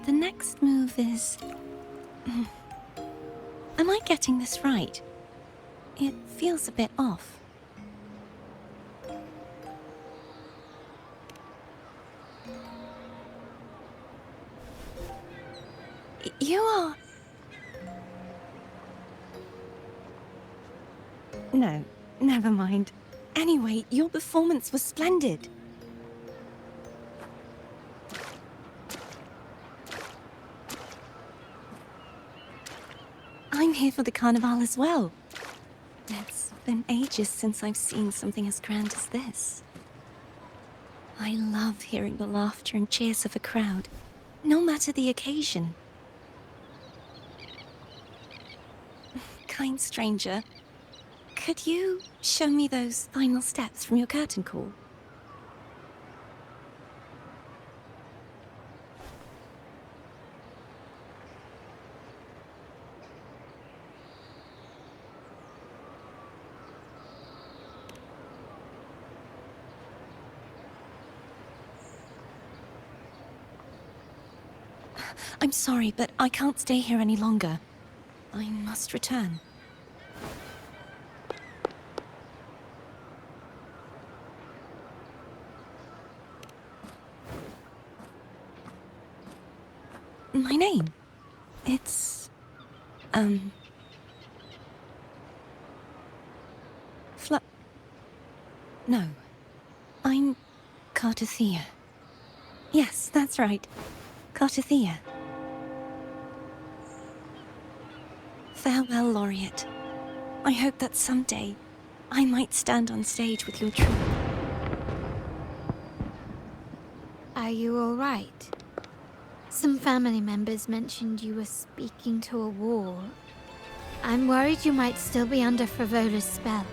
The next move is... Am I getting this right? It feels a bit off. You are... No, never mind. Anyway, your performance was splendid. I'm here for the carnival as well. It's been ages since I've seen something as grand as this. I love hearing the laughter and cheers of a crowd, no matter the occasion. Kind stranger, could you show me those final steps from your curtain call? I'm sorry, but I can't stay here any longer. I must return. My name? It's... No. I'm Cartothea. Yes, that's right. Cartothea. Farewell, Laureate. I hope that someday I might stand on stage with your troupe. Are you all right? Some family members mentioned you were speaking to a wall. I'm worried you might still be under Frivola's spell.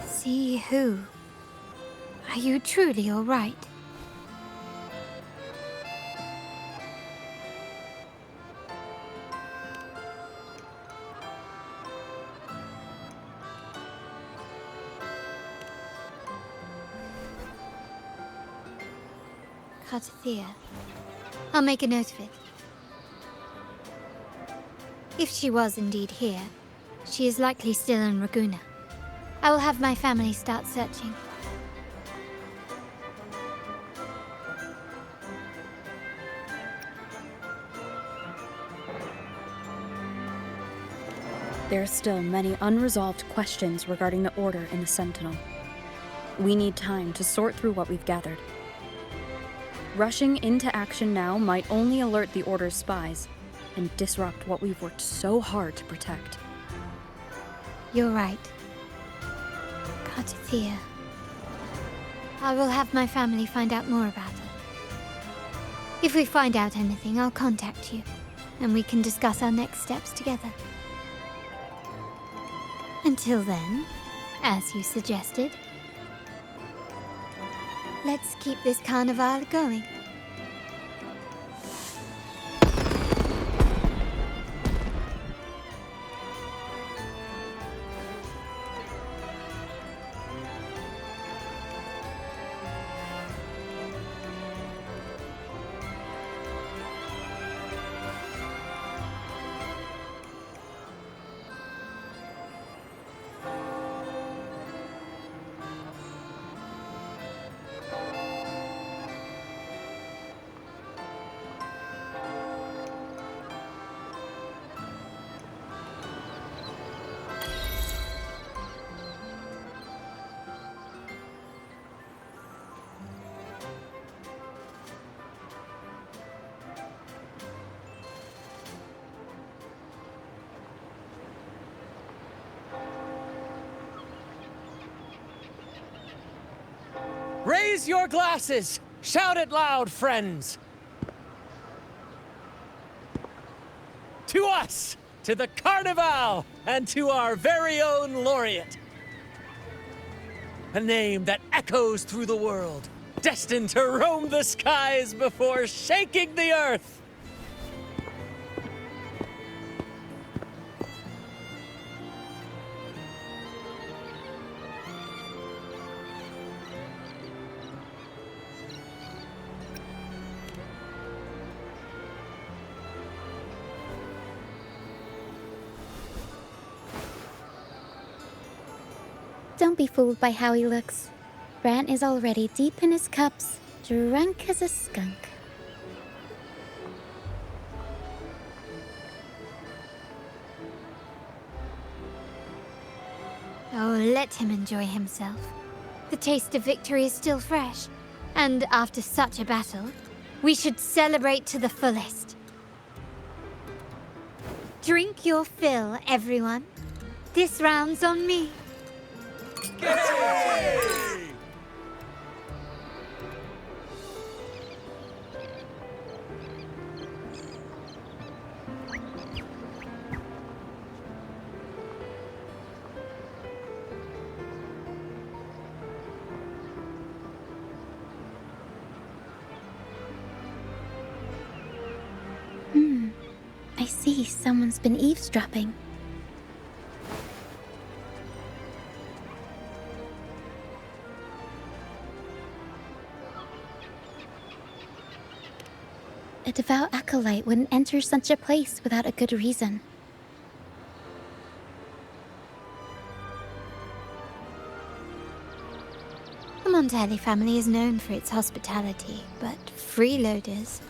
See who? Are you truly all right? Cartothea. I'll make a note of it. If she was indeed here, she is likely still in Raguna. I will have my family start searching. There are still many unresolved questions regarding the Order and the Sentinel. We need time to sort through what we've gathered. Rushing into action now might only alert the Order's spies and disrupt what we've worked so hard to protect. You're right. Cartothea. I will have my family find out more about her. If we find out anything, I'll contact you, and we can discuss our next steps together. Until then, as you suggested, let's keep this carnival going. Raise your glasses! Shout it loud, friends! To us! To the Carnival! And to our very own Laureate! A name that echoes through the world, destined to roam the skies before shaking the earth! Don't be fooled by how he looks. Brant is already deep in his cups, drunk as a skunk. Oh, let him enjoy himself. The taste of victory is still fresh, and after such a battle, we should celebrate to the fullest. Drink your fill, everyone. This round's on me. I see someone's been eavesdropping. A devout acolyte wouldn't enter such a place without a good reason. The Montelli family is known for its hospitality, but freeloaders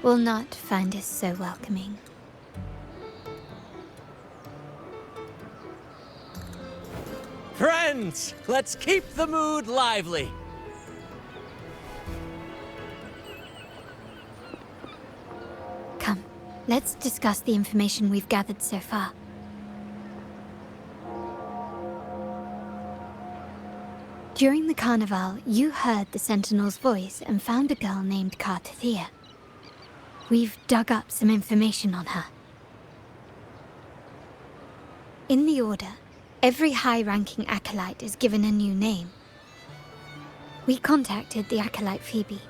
will not find us so welcoming. Friends, let's keep the mood lively. Come, let's discuss the information we've gathered so far. During the carnival, you heard the Sentinel's voice and found a girl named Cartathea. We've dug up some information on her. In the Order, every high-ranking acolyte is given a new name. We contacted the acolyte Phoebe.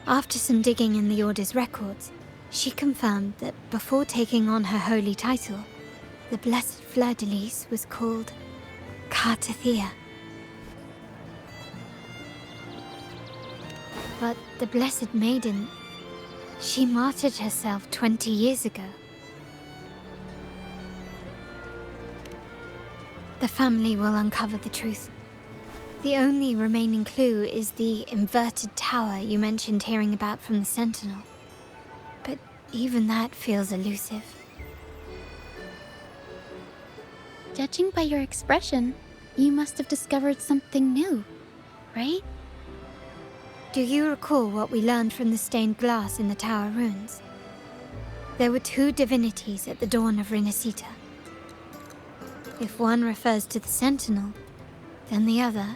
After some digging in the Order's records, she confirmed that before taking on her holy title, the Blessed Fleur-de-Lis was called Cartathea. But the Blessed Maiden, she martyred herself 20 years ago. The family will uncover the truth. The only remaining clue is the inverted tower you mentioned hearing about from the Sentinel. But even that feels elusive. Judging by your expression, you must have discovered something new, right? Do you recall what we learned from the stained glass in the tower ruins? There were two divinities at the dawn of Renacita. If one refers to the Sentinel, then the other,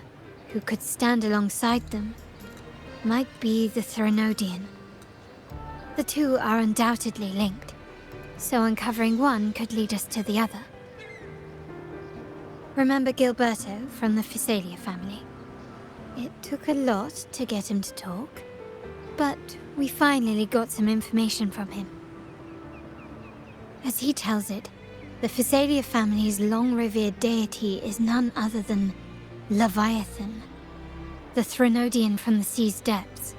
who could stand alongside them, might be the Threnodian. The two are undoubtedly linked, so uncovering one could lead us to the other. Remember Gilberto from the Physalia family? It took a lot to get him to talk, but we finally got some information from him. As he tells it, the Physalia family's long-revered deity is none other than Leviathan, the Threnodian from the sea's depths.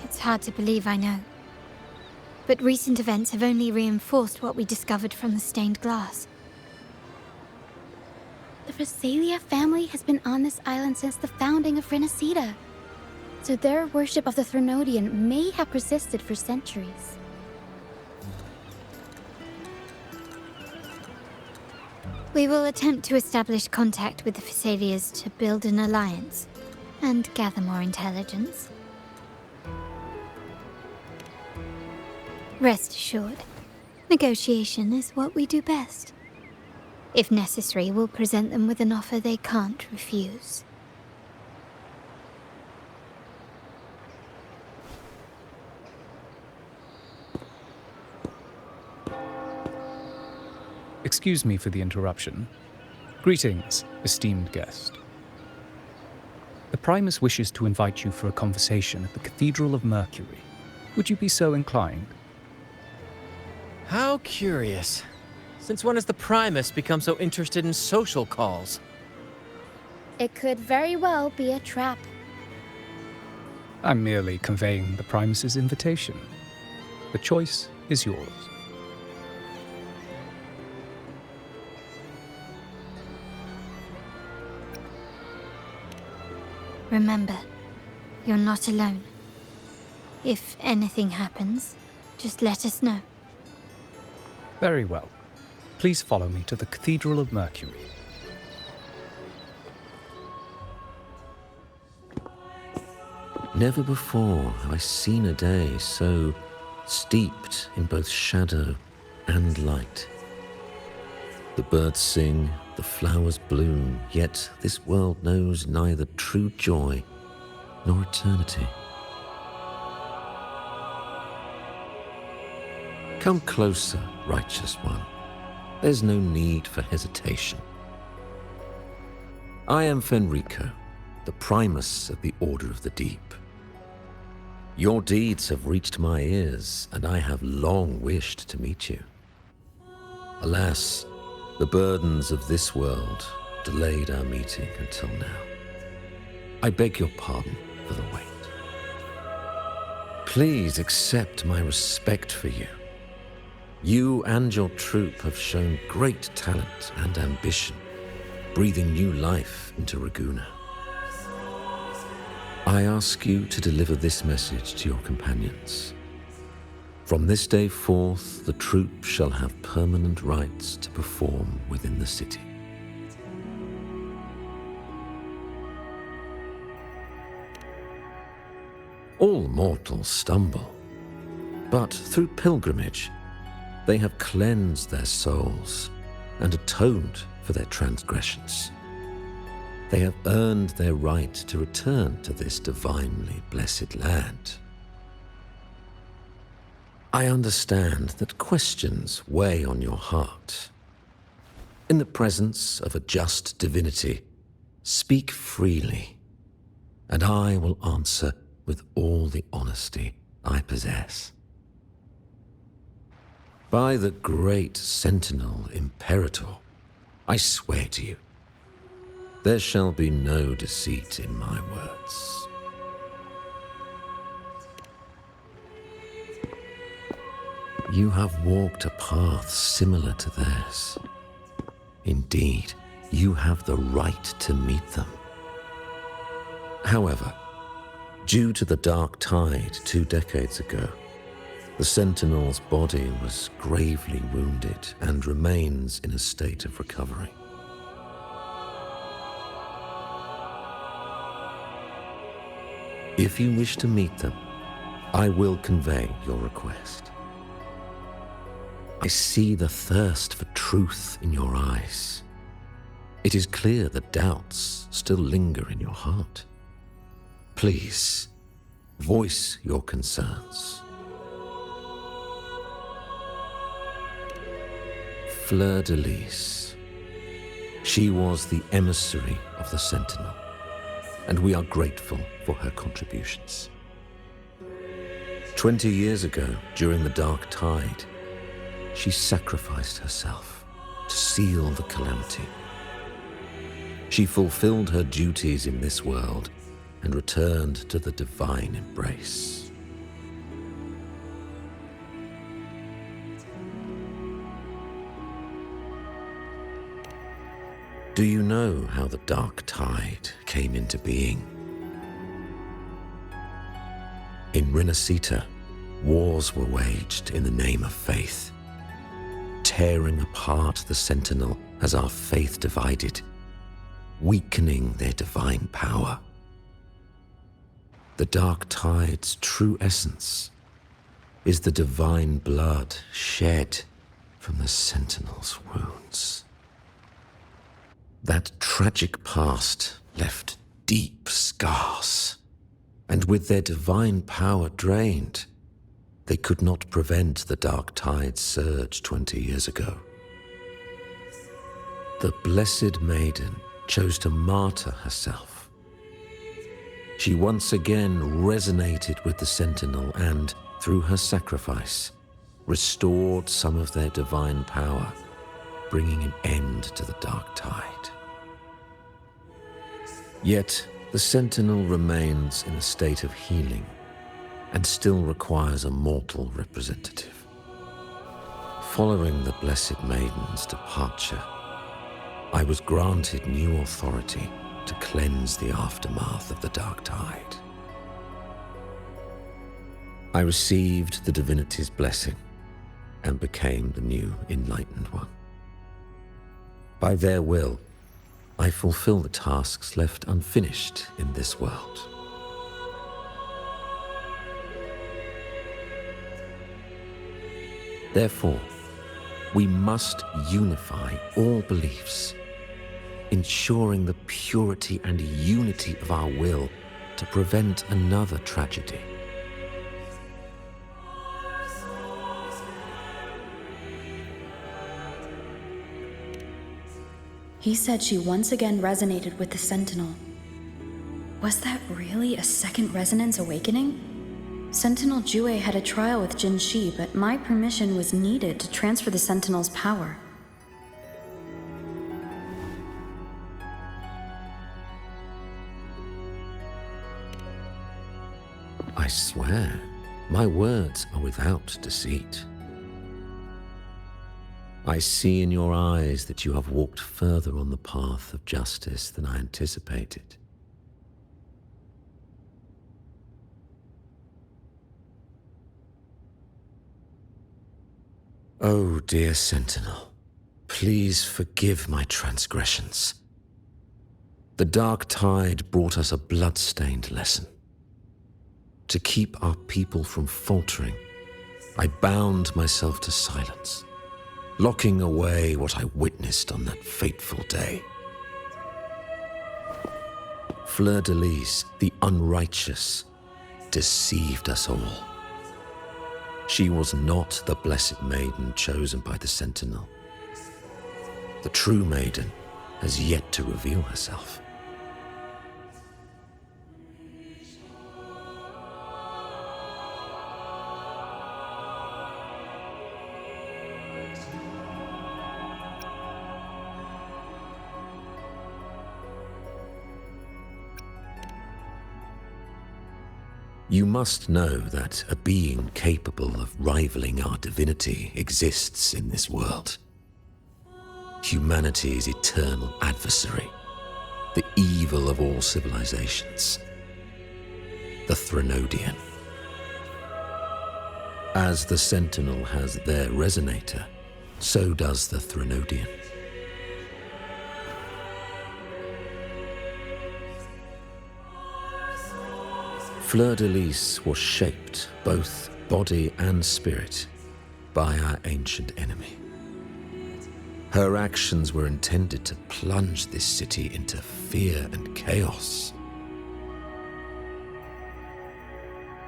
It's hard to believe, I know. But recent events have only reinforced what we discovered from the stained glass. The Physalia family has been on this island since the founding of Renacita, so their worship of the Threnodian may have persisted for centuries. We will attempt to establish contact with the Physalias to build an alliance and gather more intelligence. Rest assured, negotiation is what we do best. If necessary, we'll present them with an offer they can't refuse. Excuse me for the interruption. Greetings, esteemed guest. The Primus wishes to invite you for a conversation at the Cathedral of Mercury. Would you be so inclined? How curious. Since when has the Primus become so interested in social calls? It could very well be a trap. I'm merely conveying the Primus's invitation. The choice is yours. Remember, you're not alone. If anything happens, just let us know. Very well. Please follow me to the Cathedral of Mercury. Never before have I seen a day so steeped in both shadow and light. The birds sing, the flowers bloom, yet this world knows neither true joy nor eternity. Come closer, righteous one. There's no need for hesitation. I am Fenrico, the Primus of the Order of the Deep. Your deeds have reached my ears, and I have long wished to meet you. Alas, the burdens of this world delayed our meeting until now. I beg your pardon for the wait. Please accept my respect for you. You and your troop have shown great talent and ambition, breathing new life into Raguna. I ask you to deliver this message to your companions. From this day forth, the troop shall have permanent rights to perform within the city. All mortals stumble, but through pilgrimage, they have cleansed their souls and atoned for their transgressions. They have earned their right to return to this divinely blessed land. I understand that questions weigh on your heart. In the presence of a just divinity, speak freely, and I will answer with all the honesty I possess. By the great Sentinel Imperator, I swear to you, there shall be no deceit in my words. You have walked a path similar to theirs. Indeed, you have the right to meet them. However, due to the Dark Tide 2 decades ago, the Sentinel's body was gravely wounded and remains in a state of recovery. If you wish to meet them, I will convey your request. I see the thirst for truth in your eyes. It is clear that doubts still linger in your heart. Please, voice your concerns. Fleur-de-Lis. She was the emissary of the Sentinel, and we are grateful for her contributions. 20 years ago, during the Dark Tide, she sacrificed herself to seal the calamity. She fulfilled her duties in this world and returned to the divine embrace. Do you know how the Dark Tide came into being? In Renacita, wars were waged in the name of faith, tearing apart the Sentinel as our faith divided, weakening their divine power. The Dark Tide's true essence is the divine blood shed from the Sentinel's wounds. That tragic past left deep scars, and with their divine power drained, they could not prevent the Dark Tide's surge 20 years ago. The Blessed Maiden chose to martyr herself. She once again resonated with the Sentinel and, through her sacrifice, restored some of their divine power, bringing an end to the Dark Tide. Yet, the Sentinel remains in a state of healing and still requires a mortal representative. Following the Blessed Maiden's departure, I was granted new authority to cleanse the aftermath of the Dark Tide. I received the divinity's blessing and became the new Enlightened One. By their will, I fulfill the tasks left unfinished in this world. Therefore, we must unify all beliefs, ensuring the purity and unity of our will to prevent another tragedy. He said she once again resonated with the Sentinel. Was that really a second resonance awakening? Sentinel Jue had a trial with Jin Shi, but my permission was needed to transfer the Sentinel's power. I swear, my words are without deceit. I see in your eyes that you have walked further on the path of justice than I anticipated. Oh, dear Sentinel, please forgive my transgressions. The Dark Tide brought us a blood-stained lesson. To keep our people from faltering, I bound myself to silence, locking away what I witnessed on that fateful day. Fleur-de-Lis, the unrighteous, deceived us all. She was not the blessed maiden chosen by the Sentinel. The true maiden has yet to reveal herself. You must know that a being capable of rivaling our divinity exists in this world. Humanity's eternal adversary, the evil of all civilizations, the Threnodian. As the Sentinel has their resonator, so does the Threnodian. Fleur-de-Lis was shaped, both body and spirit, by our ancient enemy. Her actions were intended to plunge this city into fear and chaos.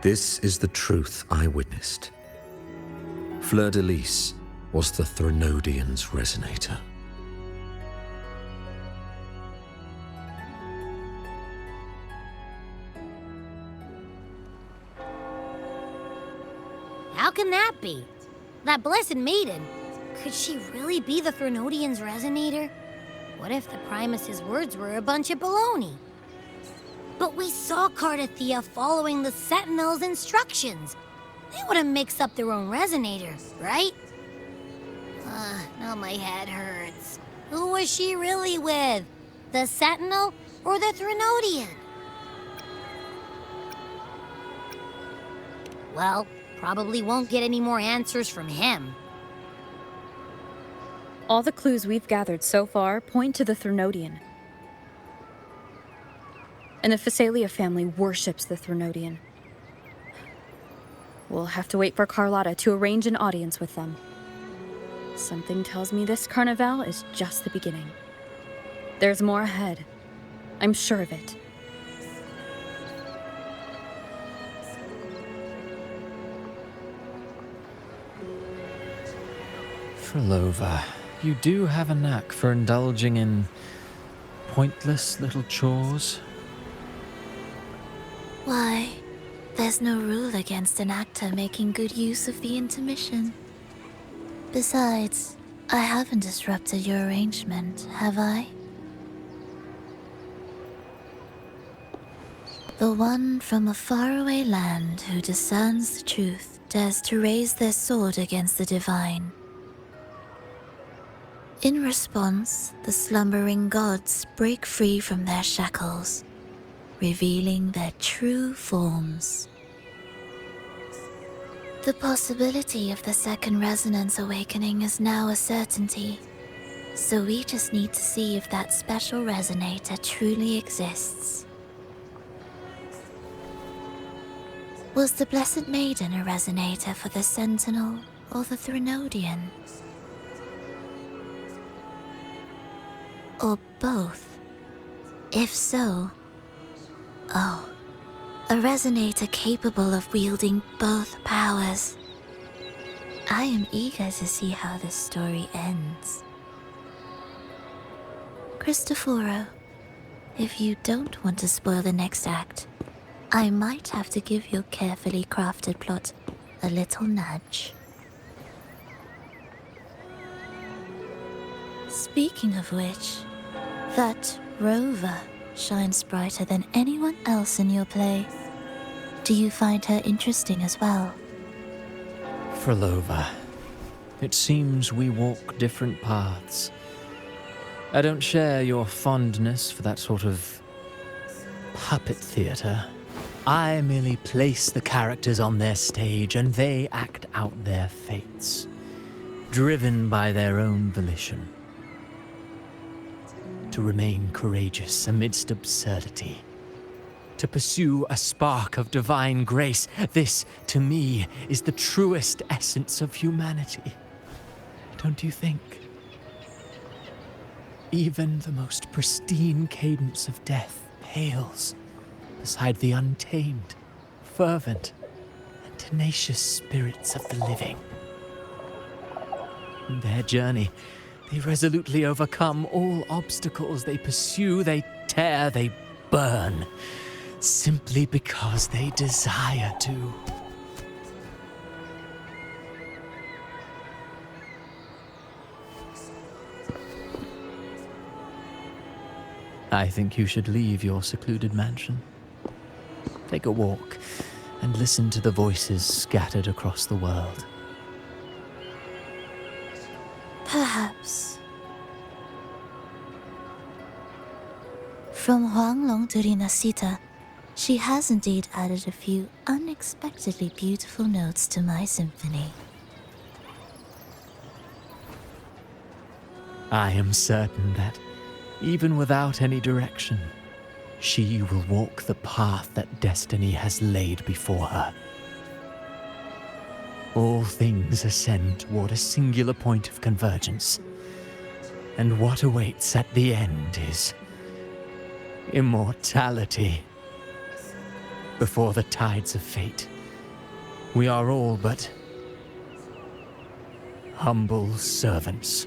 This is the truth I witnessed. Fleur-de-Lis was the Threnodian's resonator. How can that be? That blessed maiden, could she really be the Threnodian's resonator? What if the Primus's words were a bunch of baloney? But we saw Cardathea following the Sentinel's instructions. They wouldn't mix up their own resonator, right? Now my head hurts. Who was she really with? The Sentinel or the Threnodian? Well, probably won't get any more answers from him. All the clues we've gathered so far point to the Threnodian. And the Phasalia family worships the Threnodian. We'll have to wait for Carlotta to arrange an audience with them. Something tells me this carnival is just the beginning. There's more ahead. I'm sure of it. Frolova, you do have a knack for indulging in pointless little chores. Why, there's no rule against an actor making good use of the intermission. Besides, I haven't disrupted your arrangement, have I? The one from a faraway land who discerns the truth dares to raise their sword against the divine. In response, the slumbering gods break free from their shackles, revealing their true forms. The possibility of the second resonance awakening is now a certainty, so we just need to see if that special resonator truly exists. Was the Blessed Maiden a resonator for the Sentinel or the Threnodian? Or both? If so, oh, a resonator capable of wielding both powers. I am eager to see how this story ends. Cristoforo, if you don't want to spoil the next act, I might have to give your carefully crafted plot a little nudge. Speaking of which, that rover shines brighter than anyone else in your play. Do you find her interesting as well? Frolova, it seems we walk different paths. I don't share your fondness for that sort of puppet theater. I merely place the characters on their stage and they act out their fates, driven by their own volition. To remain courageous amidst absurdity. To pursue a spark of divine grace. This, to me, is the truest essence of humanity. Don't you think? Even the most pristine cadence of death pales beside the untamed, fervent, and tenacious spirits of the living. In their journey, they resolutely overcome all obstacles. They pursue, they tear, they burn, simply because they desire to. I think you should leave your secluded mansion. Take a walk and listen to the voices scattered across the world. Perhaps. From Huanglong to Rinasita, she has indeed added a few unexpectedly beautiful notes to my symphony. I am certain that, even without any direction, she will walk the path that destiny has laid before her. All things ascend toward a singular point of convergence, and what awaits at the end is immortality. Before the tides of fate, we are all but humble servants.